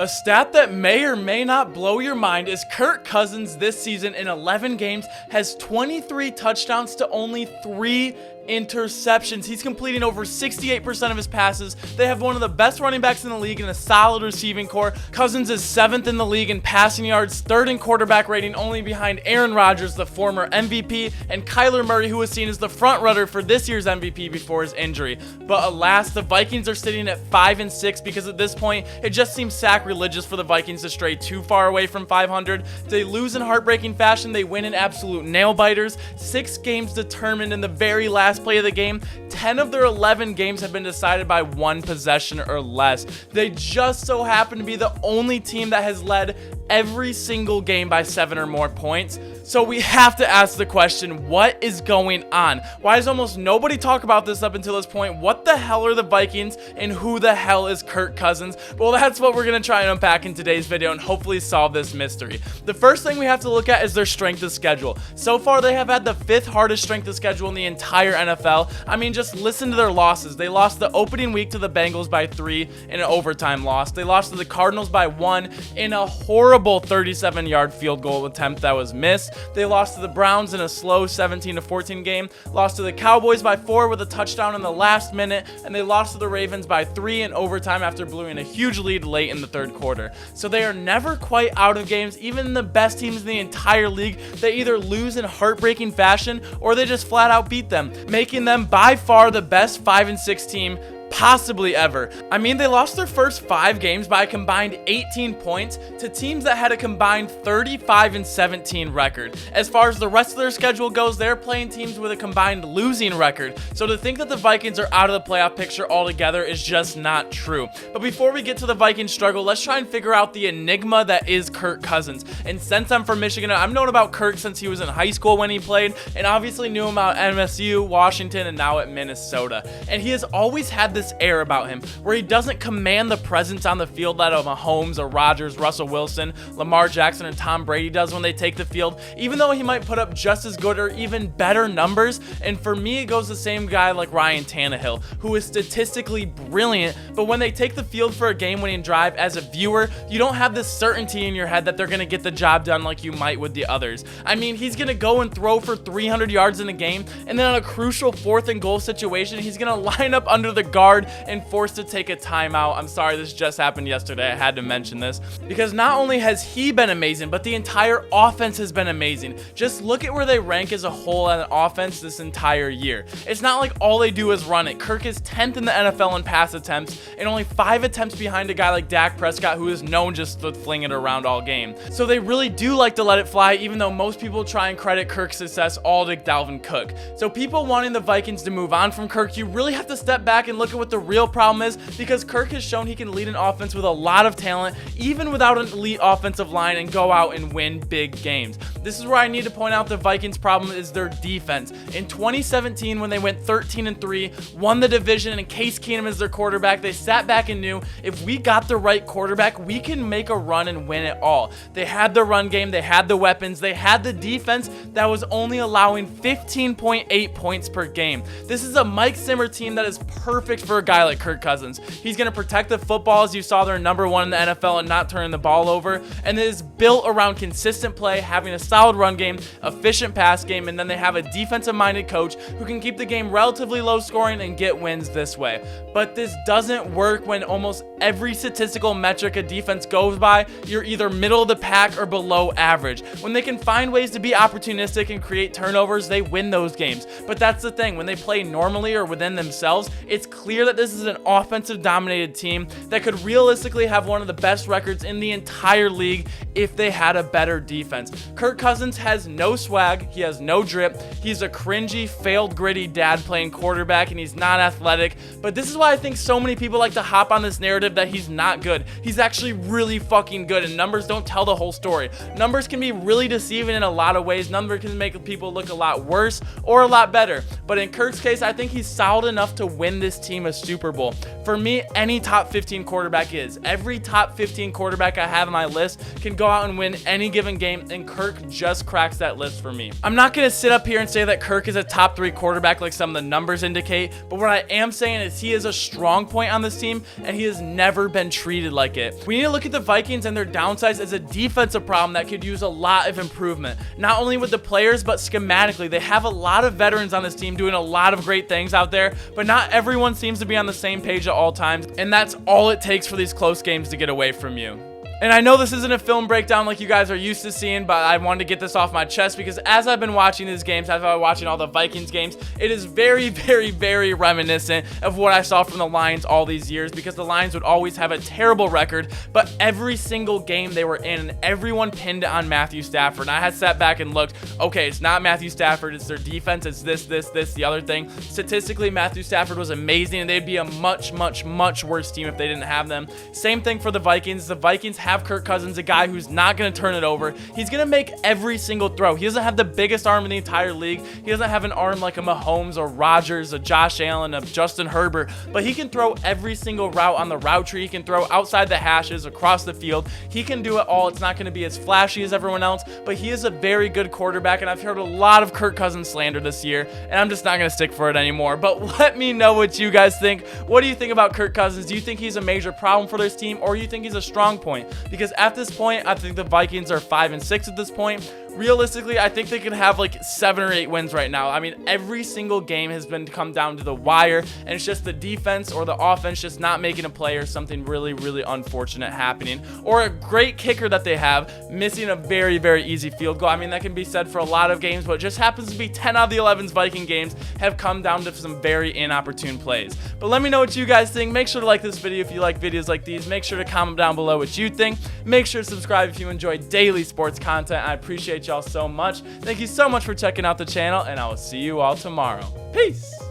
A stat that may or may not blow your mind is Kirk Cousins this season in 11 games has 23 touchdowns to only 3 interceptions. He's completing over 68% of his passes. They have one of the best running backs in the league and a solid receiving core. Cousins is 7th in the league in passing yards, 3rd in quarterback rating, only behind Aaron Rodgers, the former MVP, and Kyler Murray, who was seen as the front runner for this year's MVP before his injury. But alas, the Vikings are sitting at 5-6 because at this point, it just seems sacrilegious for the Vikings to stray too far away from 500. They lose in heartbreaking fashion. They win in absolute nail-biters. 6 games determined in the very last play of the game. 10 of their 11 games have been decided by 1 possession or less. They just so happen to be the only team that has led every single game by 7 or more points. So we have to ask the question, what is going on? Why does almost nobody talk about this up until this point? What the hell are the Vikings and who the hell is Kirk Cousins? Well, that's what we're going to try and unpack in today's video and hopefully solve this mystery. The first thing we have to look at is their strength of schedule. So far, they have had the 5th hardest strength of schedule in the entire NFL. I mean, just listen to their losses. They lost the opening week to the Bengals by 3 in an overtime loss. They lost to the Cardinals by 1 in a horrible 37-yard field goal attempt that was missed. They lost to the Browns in a slow 17-14 game, lost to the Cowboys by 4 with a touchdown in the last minute, and they lost to the Ravens by 3 in overtime after blowing a huge lead late in the 3rd quarter. So they are never quite out of games. Even the best teams in the entire league, they either lose in heartbreaking fashion or they just flat out beat them, making them by far the best 5-6 team possibly ever. I mean, they lost their first 5 games by a combined 18 points to teams that had a combined 35-17 record. As far as the rest of their schedule goes, they're playing teams with a combined losing record. So to think that the Vikings are out of the playoff picture altogether is just not true. But before we get to the Vikings struggle, let's try and figure out the enigma that is Kirk Cousins. And since I'm from Michigan, I've known about Kirk since he was in high school when he played, and obviously knew him at MSU, Washington, and now at Minnesota. And he has always had this air about him where he doesn't command the presence on the field that a Mahomes or Rodgers, Russell Wilson, Lamar Jackson, and Tom Brady does when they take the field, even though he might put up just as good or even better numbers. And for me, it goes the same guy like Ryan Tannehill, who is statistically brilliant, but when they take the field for a game-winning drive, as a viewer, you don't have this certainty in your head that they're going to get the job done like you might with the others. I mean, he's going to go and throw for 300 yards in a game, and then on a crucial 4th and goal situation, he's going to line up under the guard and forced to take a timeout. I'm sorry, this just happened yesterday. I had to mention this because not only has he been amazing, but the entire offense has been amazing. Just look at where they rank as a whole on offense this entire year. It's not like all they do is run it. Kirk is 10th in the NFL in pass attempts and only 5 attempts behind a guy like Dak Prescott, who is known just to fling it around all game. So they really do like to let it fly, even though most people try and credit Kirk's success all to Dalvin Cook. So people wanting the Vikings to move on from Kirk, you really have to step back and look at what the real problem is, because Kirk has shown he can lead an offense with a lot of talent, even without an elite offensive line, and go out and win big games. This is where I need to point out the Vikings' problem is their defense. In 2017, when they went 13-3, won the division, and Case Keenum is their quarterback, they sat back and knew if we got the right quarterback, we can make a run and win it all. They had the run game, they had the weapons, they had the defense that was only allowing 15.8 points per game. This is a Mike Zimmer team that is perfect for a guy like Kirk Cousins. He's going to protect the football, as you saw they're #1 in the NFL and not turning the ball over, and it is built around consistent play, having a solid run game, efficient pass game, and then they have a defensive-minded coach who can keep the game relatively low scoring and get wins this way. But this doesn't work when almost every statistical metric a defense goes by, you're either middle of the pack or below average. When they can find ways to be opportunistic and create turnovers, they win those games. But that's the thing, when they play normally or within themselves, it's clear that this is an offensive dominated team that could realistically have one of the best records in the entire league if they had a better defense. Kirk Cousins has no swag, he has no drip, he's a cringy, failed gritty dad playing quarterback, and he's not athletic. But this is why I think so many people like to hop on this narrative that he's not good. He's actually really fucking good, and numbers don't tell the whole story. Numbers can be really deceiving in a lot of ways. Numbers can make people look a lot worse or a lot better. But in Kirk's case, I think he's solid enough to win this team a Super Bowl. For me, any top 15 quarterback is. Every top 15 quarterback I have on my list can go out and win any given game, and Kirk just cracks that list for me. I'm not going to sit up here and say that Kirk is a top 3 quarterback like some of the numbers indicate, but what I am saying is he is a strong point on this team, and he has never been treated like it. We need to look at the Vikings and their downsides as a defensive problem that could use a lot of improvement, not only with the players, but schematically. They have a lot of veterans on this team doing a lot of great things out there, but not everyone seems to be on the same page at all times, and that's all it takes for these close games to get away from you. And I know this isn't a film breakdown like you guys are used to seeing, but I wanted to get this off my chest because as I've been watching these games, as I've been watching all the Vikings games, it is very, very, very reminiscent of what I saw from the Lions all these years, because the Lions would always have a terrible record, but every single game they were in, everyone pinned it on Matthew Stafford. And I had sat back and looked, okay, it's not Matthew Stafford, it's their defense, it's this, the other thing. Statistically, Matthew Stafford was amazing, and they'd be a much, much, much worse team if they didn't have them. Same thing for the Vikings. The Vikings have Kirk Cousins, a guy who's not going to turn it over. He's going to make every single throw. He doesn't have the biggest arm in the entire league. He doesn't have an arm like a Mahomes or Rodgers, a Josh Allen, a Justin Herbert, but he can throw every single route on the route tree. He can throw outside the hashes, across the field. He can do it all. It's not going to be as flashy as everyone else, but he is a very good quarterback, and I've heard a lot of Kirk Cousins slander this year, and I'm just not going to stick for it anymore. But let me know what you guys think. What do you think about Kirk Cousins? Do you think he's a major problem for this team, or do you think he's a strong point? Because at this point, I think the Vikings are 5-6 at this point. Realistically, I think they could have like 7 or 8 wins right now. I mean, every single game has been come down to the wire, and it's just the defense or the offense just not making a play, or something really, really unfortunate happening, or a great kicker that they have missing a very, very easy field goal. I mean, that can be said for a lot of games, but it just happens to be 10 out of the 11 Viking games have come down to some very inopportune plays. But let me know what you guys think. Make sure to like this video if you like videos like these. Make sure to comment down below what you think. Make sure to subscribe if you enjoy daily sports content. I appreciate y'all so much. Thank you so much for checking out the channel, and I will see you all tomorrow. Peace.